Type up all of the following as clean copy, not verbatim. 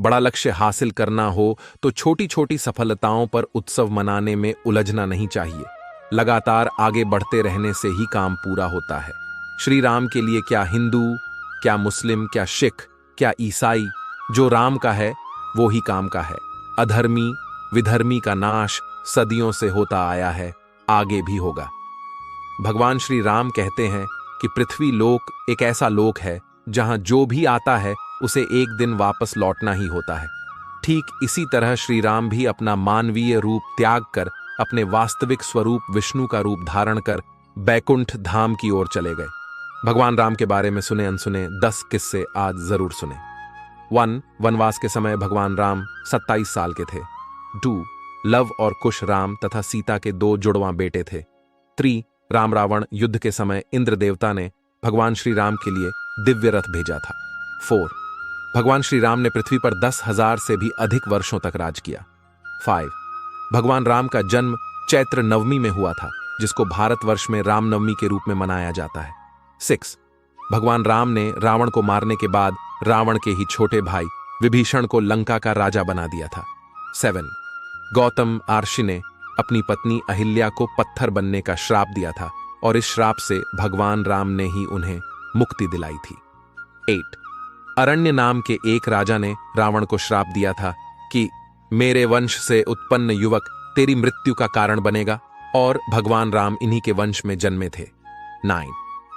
बड़ा लक्ष्य हासिल करना हो तो छोटी छोटी सफलताओं पर उत्सव मनाने में उलझना नहीं चाहिए। लगातार आगे बढ़ते रहने से ही काम पूरा होता है। श्री राम के लिए क्या हिंदू, क्या मुस्लिम, क्या सिख, क्या ईसाई, जो राम का है वो ही काम का है। अधर्मी विधर्मी का नाश सदियों से होता आया है, आगे भी होगा। भगवान श्री राम कहते हैं कि पृथ्वी लोक एक ऐसा लोक है जहां जो भी आता है उसे एक दिन वापस लौटना ही होता है। ठीक इसी तरह श्री राम भी अपना मानवीय रूप त्याग कर अपने वास्तविक स्वरूप विष्णु का रूप धारण कर बैकुंठ धाम की ओर चले गए। भगवान राम के बारे में सुने अनसुने 10 किस्से आज जरूर सुने। 1. वनवास के समय भगवान राम 27 साल के थे। 2. लव और कुश राम तथा सीता के 2 जुड़वां बेटे थे। 3. राम रावण युद्ध के समय इंद्र देवता ने भगवान श्री राम के लिए दिव्य रथ भेजा था। 4. भगवान श्री राम ने पृथ्वी पर 10,000 से भी अधिक वर्षों तक राज किया। 5. भगवान राम का जन्म चैत्र नवमी में हुआ था, जिसको भारतवर्ष में रामनवमी के रूप में मनाया जाता है। 6. भगवान राम ने रावण को मारने के बाद रावण के ही छोटे भाई विभीषण को लंका का राजा बना दिया था। 7. गौतम आर्षि ने अपनी पत्नी अहिल्या को पत्थर बनने का श्राप दिया था और इस श्राप से भगवान राम ने ही उन्हें मुक्ति दिलाई थी। 8. अरण्य नाम के एक राजा ने रावण को श्राप दिया था कि मेरे वंश से उत्पन्न युवक तेरी मृत्यु का कारण बनेगा, और भगवान राम इन्हीं के वंश में जन्मे थे। 9.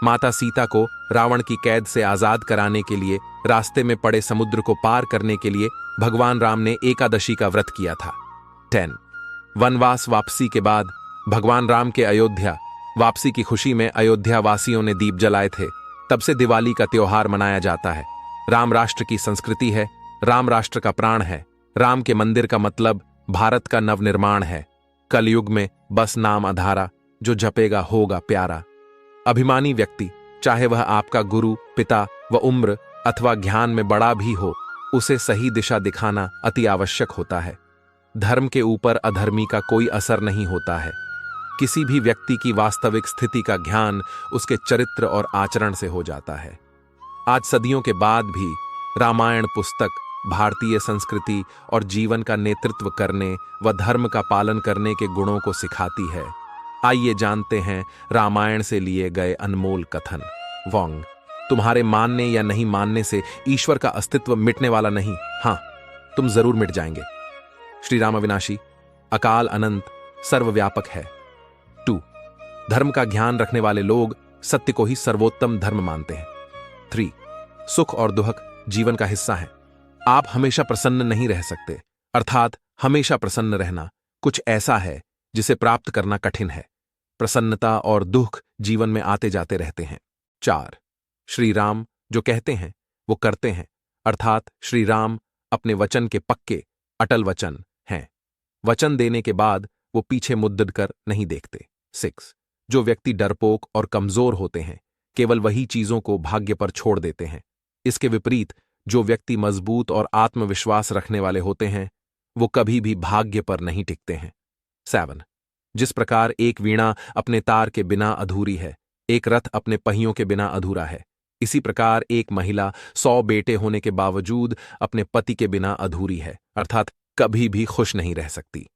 माता सीता को रावण की कैद से आजाद कराने के लिए रास्ते में पड़े समुद्र को पार करने के लिए भगवान राम ने एकादशी का व्रत किया था। 10. वनवास वापसी के बाद भगवान राम के अयोध्या वापसी की खुशी में अयोध्या वासियों ने दीप जलाए थे। तब से दिवाली का त्योहार मनाया जाता है। राम राष्ट्र की संस्कृति है, राम राष्ट्र का प्राण है। राम के मंदिर का मतलब भारत का नवनिर्माण है। कलयुग में बस नाम आधारा, जो जपेगा होगा प्यारा। अभिमानी व्यक्ति, चाहे वह आपका गुरु, पिता व उम्र अथवा ज्ञान में बड़ा भी हो, उसे सही दिशा दिखाना अति आवश्यक होता है। धर्म के ऊपर अधर्मी का कोई असर नहीं होता है। किसी भी व्यक्ति की वास्तविक स्थिति का ज्ञान उसके चरित्र और आचरण से हो जाता है। आज सदियों के बाद भी रामायण पुस्तक भारतीय संस्कृति और जीवन का नेतृत्व करने व धर्म का पालन करने के गुणों को सिखाती है। आइए जानते हैं रामायण से लिए गए अनमोल कथन। वोंग, तुम्हारे मानने या नहीं मानने से ईश्वर का अस्तित्व मिटने वाला नहीं, हां, तुम जरूर मिट जाएंगे। श्री राम अविनाशी, अकाल अनंत, सर्वव्यापक है। 2. धर्म का ज्ञान रखने वाले लोग सत्य को ही सर्वोत्तम धर्म मानते हैं। 3. सुख और दुख जीवन का हिस्सा है। आप हमेशा प्रसन्न नहीं रह सकते, अर्थात हमेशा प्रसन्न रहना कुछ ऐसा है जिसे प्राप्त करना कठिन है। प्रसन्नता और दुख जीवन में आते जाते रहते हैं। 4. श्री राम जो कहते हैं वो करते हैं, अर्थात श्री राम अपने वचन के पक्के अटल वचन हैं। वचन देने के बाद वो पीछे मुद्दत कर नहीं देखते। 6. जो व्यक्ति डरपोक और कमजोर होते हैं, केवल वही चीजों को भाग्य पर छोड़ देते हैं। इसके विपरीत जो व्यक्ति मजबूत और आत्मविश्वास रखने वाले होते हैं, वो कभी भी भाग्य पर नहीं टिकते हैं। 7. जिस प्रकार एक वीणा अपने तार के बिना अधूरी है, एक रथ अपने पहियों के बिना अधूरा है, इसी प्रकार एक महिला 100 बेटे होने के बावजूद अपने पति के बिना अधूरी है, अर्थात कभी भी खुश नहीं रह सकती।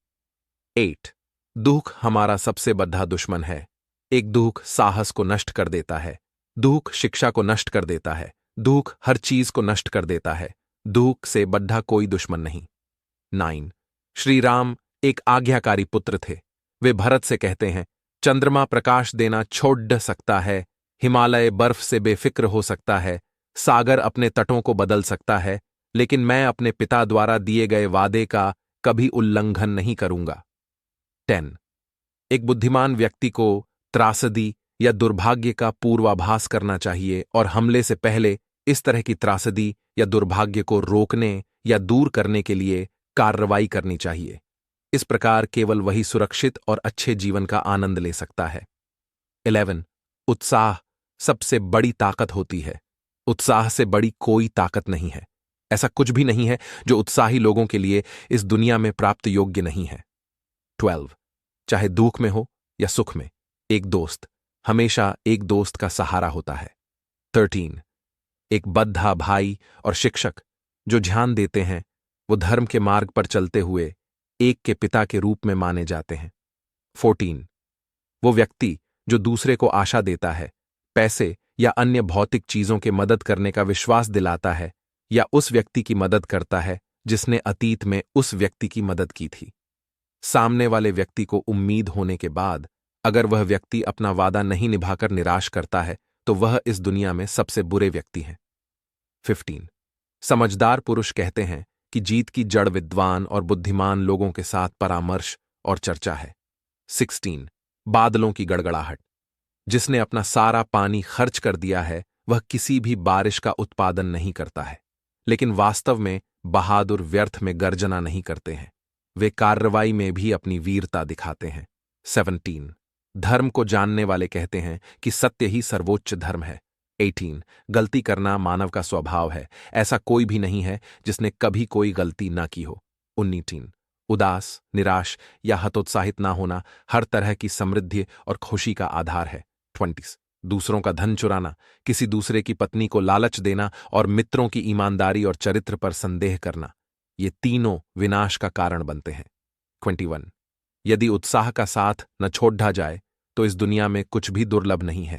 8. दुख हमारा सबसे बड़ा दुश्मन है। एक दुख साहस को नष्ट कर देता है, दुख शिक्षा को नष्ट कर देता है, दुख हर चीज को नष्ट कर देता है। दुख से बड़ा कोई दुश्मन नहीं। 9. श्री राम एक आज्ञाकारी पुत्र थे। वे भरत से कहते हैं, चंद्रमा प्रकाश देना छोड़ सकता है, हिमालय बर्फ से बेफिक्र हो सकता है, सागर अपने तटों को बदल सकता है, लेकिन मैं अपने पिता द्वारा दिए गए वादे का कभी उल्लंघन नहीं करूंगा। 10. एक बुद्धिमान व्यक्ति को त्रासदी या दुर्भाग्य का पूर्वाभास करना चाहिए और हमले से पहले इस तरह की त्रासदी या दुर्भाग्य को रोकने या दूर करने के लिए कार्रवाई करनी चाहिए। इस प्रकार केवल वही सुरक्षित और अच्छे जीवन का आनंद ले सकता है। 11. उत्साह सबसे बड़ी ताकत होती है। उत्साह से बड़ी कोई ताकत नहीं है। ऐसा कुछ भी नहीं है जो उत्साही लोगों के लिए इस दुनिया में प्राप्त योग्य नहीं है। 12. चाहे दुख में हो या सुख में, एक दोस्त हमेशा एक दोस्त का सहारा होता है। 13. एक बद्धा भाई और शिक्षक जो ध्यान देते हैं वो धर्म के मार्ग पर चलते हुए एक के पिता के रूप में माने जाते हैं। 14 वो व्यक्ति जो दूसरे को आशा देता है, पैसे या अन्य भौतिक चीजों के मदद करने का विश्वास दिलाता है, या उस व्यक्ति की मदद करता है जिसने अतीत में उस व्यक्ति की मदद की थी। सामने वाले व्यक्ति को उम्मीद होने के बाद अगर वह व्यक्ति अपना वादा नहीं निभाकर निराश करता है तो वह इस दुनिया में सबसे बुरे व्यक्ति हैं। 15 समझदार पुरुष कहते हैं कि जीत की जड़ विद्वान और बुद्धिमान लोगों के साथ परामर्श और चर्चा है। 16 बादलों की गड़गड़ाहट। जिसने अपना सारा पानी खर्च कर दिया है वह किसी भी बारिश का उत्पादन नहीं करता है, लेकिन वास्तव में बहादुर व्यर्थ में गर्जना नहीं करते हैं, वे कार्रवाई में भी अपनी वीरता दिखाते हैं। 17 धर्म को जानने वाले कहते हैं कि सत्य ही सर्वोच्च धर्म है। 18 गलती करना मानव का स्वभाव है, ऐसा कोई भी नहीं है जिसने कभी कोई गलती ना की हो। 19 उदास, निराश या हतोत्साहित ना होना हर तरह की समृद्धि और खुशी का आधार है। 20 दूसरों का धन चुराना, किसी दूसरे की पत्नी को लालच देना और मित्रों की ईमानदारी और चरित्र पर संदेह करना, ये तीनों विनाश का कारण बनते हैं। 21 यदि उत्साह का साथ न छोड़ा जाए तो इस दुनिया में कुछ भी दुर्लभ नहीं है।